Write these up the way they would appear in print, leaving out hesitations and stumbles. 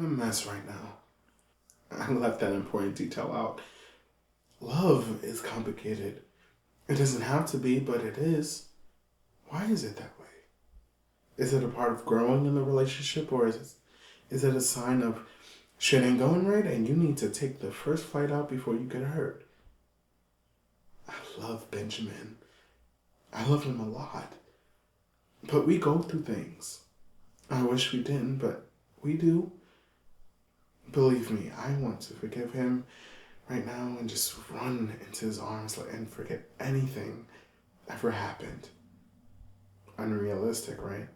I'm a mess right now. I left that important detail out. Love is complicated. It doesn't have to be, but it is. Why is it that way? Is it a part of growing in the relationship, or is it a sign of shit ain't going right and you need to take the first flight out before you get hurt? I love Benjamin. I love him a lot. But we go through things. I wish we didn't, but we do. Believe me, I want to forgive him right now and just run into his arms and forget anything ever happened. Unrealistic, right?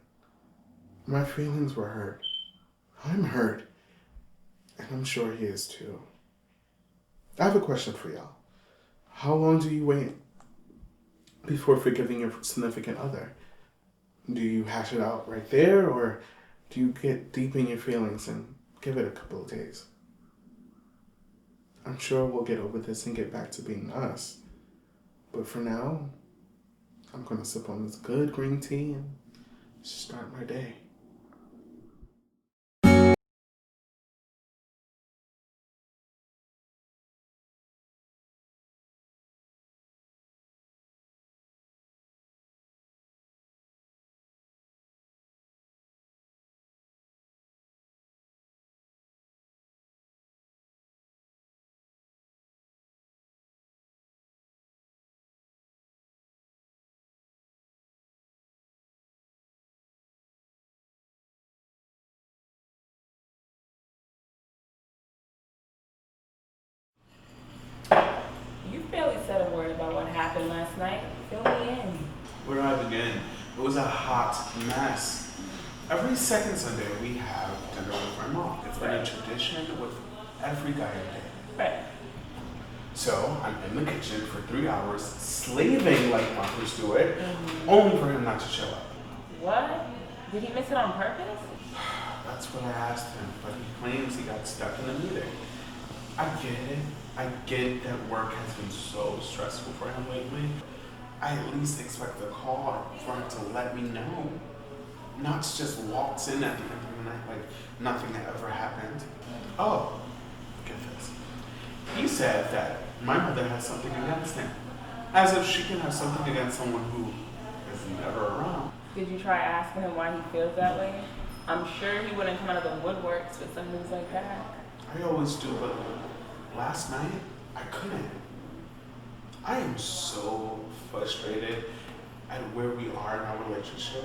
My feelings were hurt. I'm hurt. And I'm sure he is too. I have a question for y'all. How long do you wait before forgiving your significant other? Do you hash it out right there, or do you get deep in your feelings and give it a couple of days? I'm sure we'll get over this and get back to being us. But for now, I'm gonna sip on this good green tea and start my day. You barely said a word about what happened last night. Fill me in. Where do I begin? It was a hot mess. Every second Sunday we have dinner with my mom. It's been a tradition with every guy day. Right. So I'm in the kitchen for 3 hours, slaving like mothers do it, only for him not to show up. What? Did he miss it on purpose? That's what I asked him, but he claims he got stuck in a meeting. I get it. I get that work has been so stressful for him lately. I at least expect a call for him to let me know. Not just walks in at the end of the night like nothing had ever happened. Oh, get this. He said that my mother has something against him. As if she can have something against someone who is never around. Did you try asking him why he feels that way? I'm sure he wouldn't come out of the woodworks with some news like that. I always do, but last night, I couldn't. I am so frustrated at where we are in our relationship.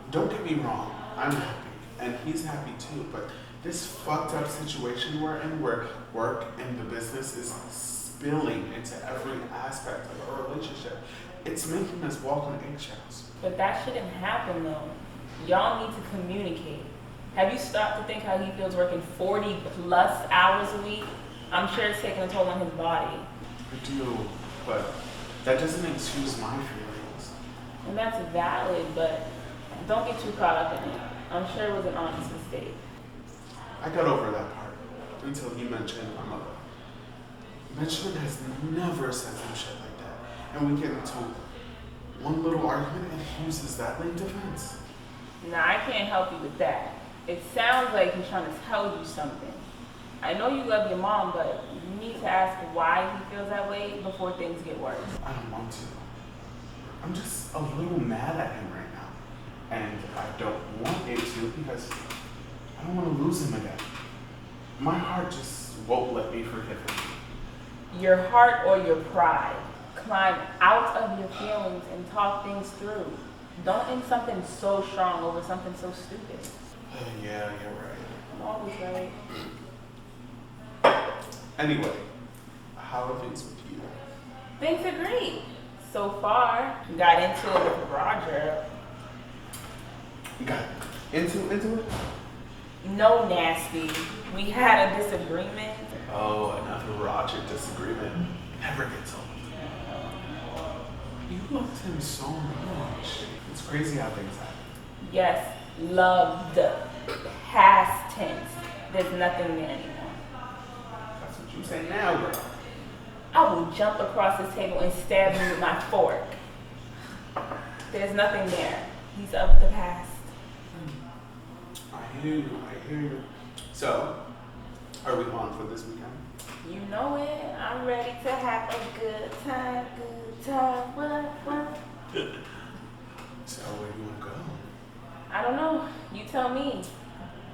Don't get me wrong, I'm happy, and he's happy too, but this fucked up situation we're in, where work and the business is spilling into every aspect of our relationship, it's making us walk on eggshells. But that shouldn't happen though. Y'all need to communicate. Have you stopped to think how he feels working 40 plus hours a week? I'm sure it's taking a toll on his body. I do, but that doesn't excuse my feelings. And that's valid, but don't get too caught up in it. I'm sure it was an honest mistake. I got over that part until he mentioned my mother. Benjamin has never said some shit like that. And we get into one little argument and he uses that lane defense. Nah, I can't help you with that. It sounds like he's trying to tell you something. I know you love your mom, but you need to ask why he feels that way before things get worse. I don't want to. I'm just a little mad at him right now. And I don't want it to because I don't want to lose him again. My heart just won't let me forgive him. Your heart or your pride. Climb out of your feelings and talk things through. Don't end something so strong over something so stupid. Yeah, you're right. I'm always right. Anyway, how are things with you? Things are great. So far, got into it with Roger. You got into it? No nasty. We had a disagreement. Oh, another Roger disagreement. Never gets old. You loved him so much. It's crazy how things happen. Yes, loved. Past tense. There's nothing there anymore. That's what you say now, girl. I will jump across this table and stab him with my fork. There's nothing there. He's of the past. I hear you. So, are we on for this weekend? You know it. I'm ready to have a good time, what? So, where do you want to go? I don't know. You tell me.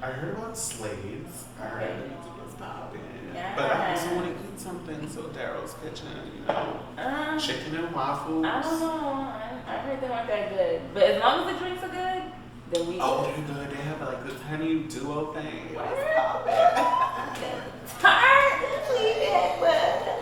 I heard about Slade's. I heard the music was popping. Yeah. But I also want to eat something, so Daryl's Kitchen, you know. Chicken and waffles. I don't know. I heard they weren't that good. But as long as the drinks are good, then we Oh, they're good. They have like this honey duo thing. What? It's popping. Hard to leave it, but...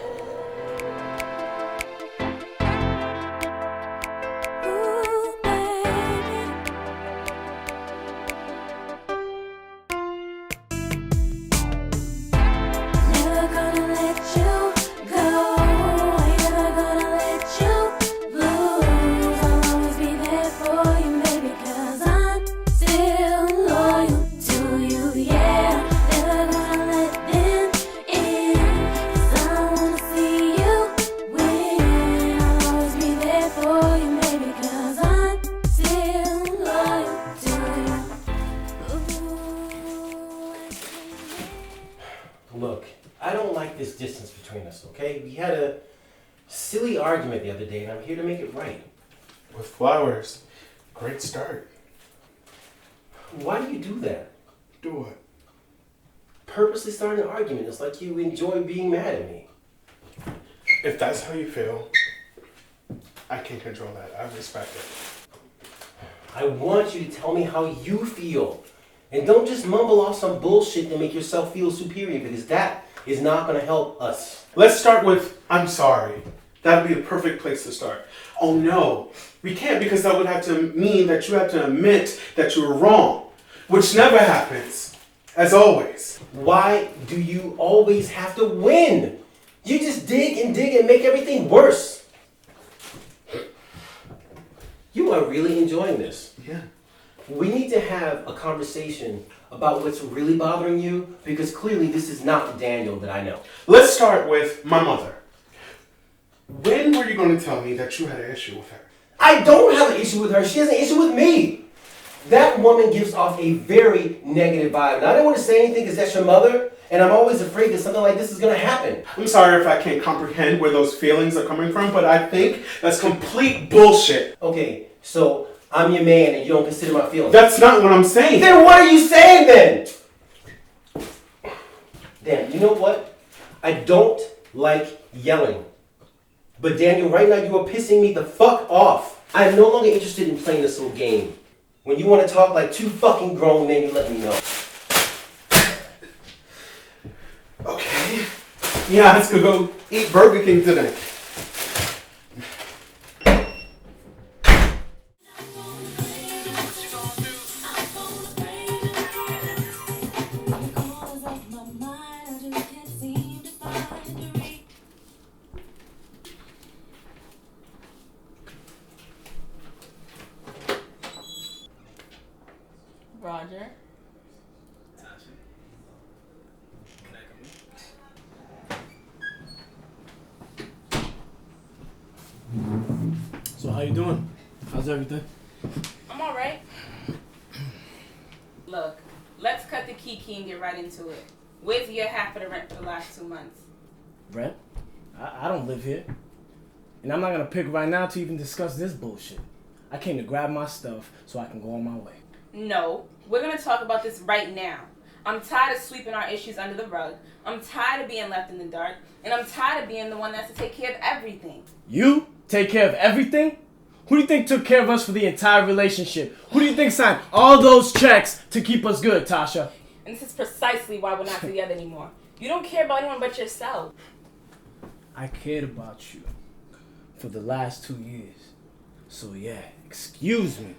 Look, I don't like this distance between us, okay? We had a silly argument the other day, and I'm here to make it right. With flowers. Great start. Why do you do that? Do what? Purposely start an argument. It's like you enjoy being mad at me. If that's how you feel, I can't control that. I respect it. I want you to tell me how you feel. And don't just mumble off some bullshit to make yourself feel superior, because that is not going to help us. Let's start with, I'm sorry. That would be the perfect place to start. Oh no, we can't, because that would have to mean that you have to admit that you were wrong, which never happens, as always. Why do you always have to win? You just dig and make everything worse. You are really enjoying this. Yeah. We need to have a conversation about what's really bothering you, because clearly this is not Daniel that I know. Let's start with my mother. When were you going to tell me that you had an issue with her? I don't have an issue with her. She has an issue with me. That woman gives off a very negative vibe. And I don't want to say anything because that's your mother, and I'm always afraid that something like this is going to happen. I'm sorry if I can't comprehend where those feelings are coming from, but I think that's complete bullshit. Okay, so I'm your man and you don't consider my feelings. That's not what I'm saying. Then what are you saying then? Damn, you know what? I don't like yelling. But Daniel, right now you are pissing me the fuck off. I am no longer interested in playing this little game. When you want to talk like two fucking grown men, you let me know. Okay. Yeah, let's go eat Burger King today. Roger. Tasha, can I come in? So how you doing? How's everything? I'm alright. Look, let's cut the kiki and get right into it. Where's your half of the rent for the last 2 months? Brent? I don't live here. And I'm not gonna pick right now to even discuss this bullshit. I came to grab my stuff so I can go on my way. No, we're gonna talk about this right now. I'm tired of sweeping our issues under the rug. I'm tired of being left in the dark. And I'm tired of being the one that has to take care of everything. You take care of everything? Who do you think took care of us for the entire relationship? Who do you think signed all those checks to keep us good, Tasha? And this is precisely why we're not together anymore. You don't care about anyone but yourself. I cared about you for the last 2 years. So yeah, excuse me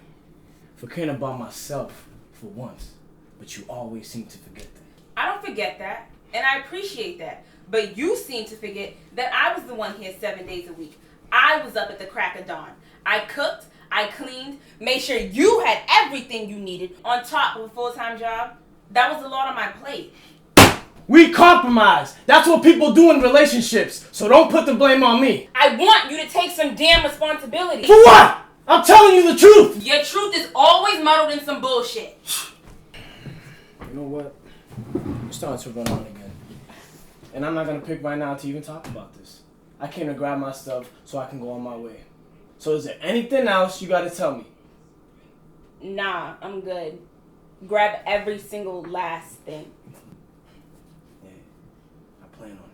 for caring about myself for once. But you always seem to forget that. I don't forget that, and I appreciate that. But you seem to forget that I was the one here 7 days a week. I was up at the crack of dawn. I cooked, I cleaned, made sure you had everything you needed on top of a full-time job. That was a lot on my plate. We compromise. That's what people do in relationships. So don't put the blame on me. I want you to take some damn responsibility. For what? I'm telling you the truth. Your truth is always muddled in some bullshit. You know what? starting to run on again. And I'm not gonna pick right now to even talk about this. I came to grab my stuff so I can go on my way. So is there anything else you gotta tell me? Nah, I'm good. Grab every single last thing. Yeah, I plan on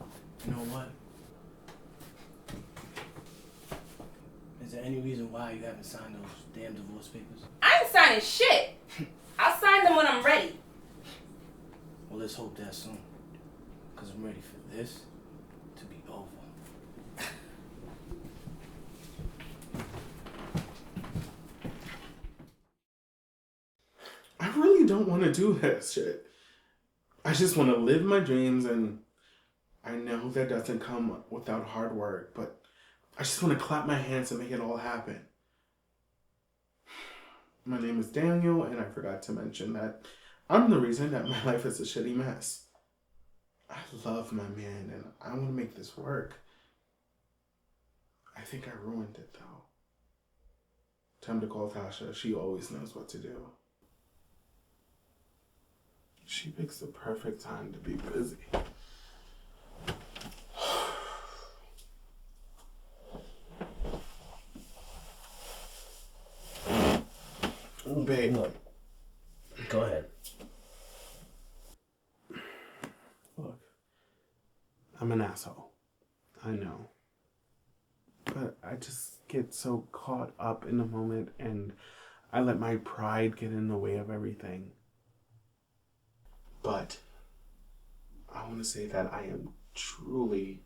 it. You know what? Is there any reason why you haven't signed those damn divorce papers? I ain't signing shit. I'll sign them when I'm ready. Well, let's hope that soon. Because I'm ready for this to be over. I really don't want to do that shit. I just want to live my dreams, and I know that doesn't come without hard work, but I just want to clap my hands and make it all happen. My name is Daniel, and I forgot to mention that I'm the reason that my life is a shitty mess. I love my man, and I want to make this work. I think I ruined it, though. Time to call Tasha. She always knows what to do. She picks the perfect time to be busy. Babe. Look, go ahead. Look, I'm an asshole. I know. But I just get so caught up in the moment, and I let my pride get in the way of everything. But I want to say that I am truly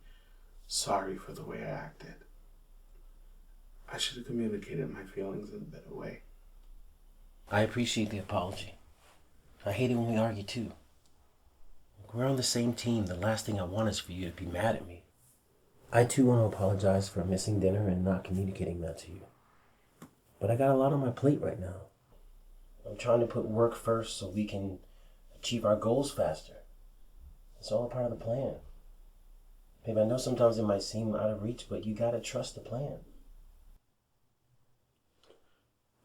sorry for the way I acted. I should have communicated my feelings in a better way. I appreciate the apology. I hate it when we argue too. We're on the same team. The last thing I want is for you to be mad at me. I too want to apologize for missing dinner and not communicating that to you. But I got a lot on my plate right now. I'm trying to put work first so we can achieve our goals faster. It's all a part of the plan. Babe, I know sometimes it might seem out of reach, but you gotta trust the plan.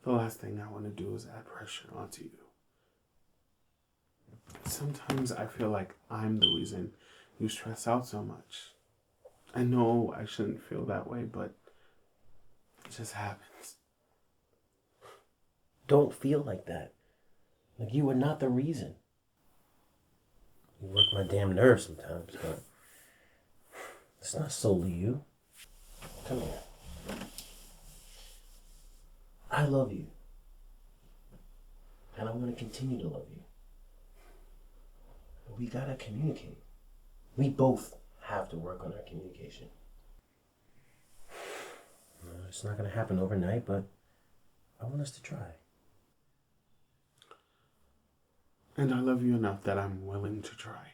The last thing I want to do is add pressure onto you. Sometimes I feel like I'm the reason you stress out so much. I know I shouldn't feel that way, but it just happens. Don't feel like that. Like you are not the reason. You work my damn nerves sometimes, but it's not solely you. Come here. I love you. And I'm going to continue to love you. But we got to communicate. We both have to work on our communication. It's not going to happen overnight, but I want us to try. And I love you enough that I'm willing to try.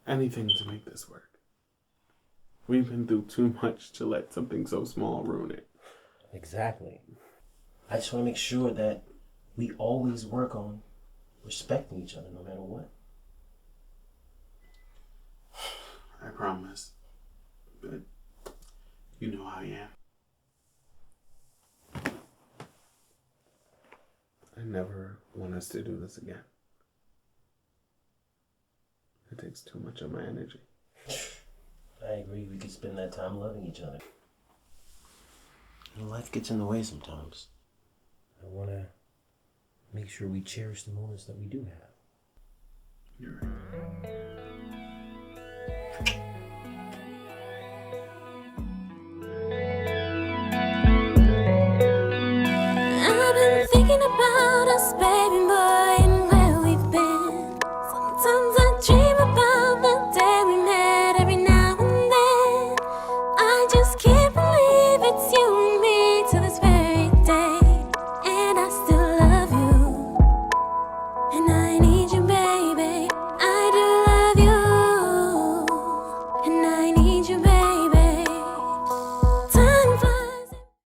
Anything to make this work. We've been through too much to let something so small ruin it. Exactly. I just want to make sure that we always work on respecting each other no matter what. I promise. But you know how I am. I never want us to do this again. It takes too much of my energy. I agree. We could spend that time loving each other. And life gets in the way sometimes. I want to make sure we cherish the moments that we do have. You're right.